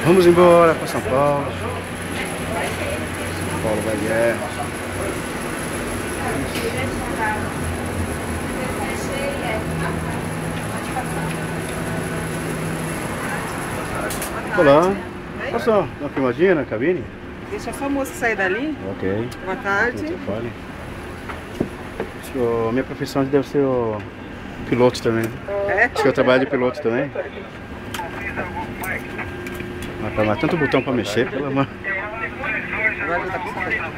Vamos embora para São Paulo. São Paulo vai guerra. Olá. Posso dar uma filmadinha na cabine? Deixa só a moça sair dali. Ok. Boa tarde. Minha profissão deve ser o piloto também. É? Acho que eu trabalho de piloto também. Mas tanto botão para mexer, pelo amor. Agora já tá precisando.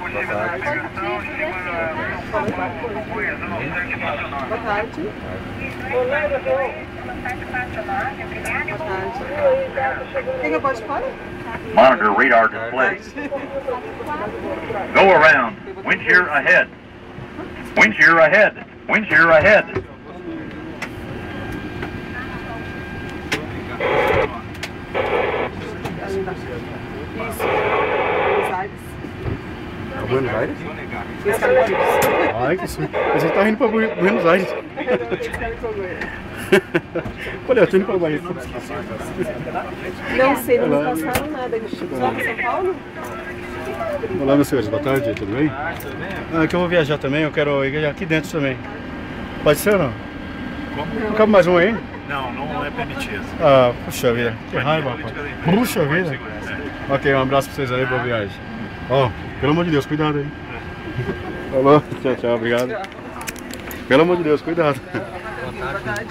Boa tarde. Boa tarde. Boa tarde. Quem que eu posso falar? Monitor radar display. Go around. Wind shear ahead. Wind shear ahead. Wind shear ahead. Buenos Aires. Buenos Aires? Ai, que susto. Mas ele tá indo pra Buenos Aires. Olha, eu tô indo pra Bahia. Não sei, não me passaram nada. Só para São Paulo? Olá, meus senhores. Boa tarde, tudo bem? Ah, que eu vou viajar também, eu quero ir aqui dentro também. Pode ser ou não? Como? Não cabe mais um aí? Não é permitido. Ah, puxa vida. Que raiva, rapaz. Puxa vida. Ok, um abraço pra vocês aí, boa viagem. Ó, pelo amor de Deus, cuidado aí. Falou, tchau, tchau, obrigado. Pelo amor de Deus, cuidado. Boa tarde.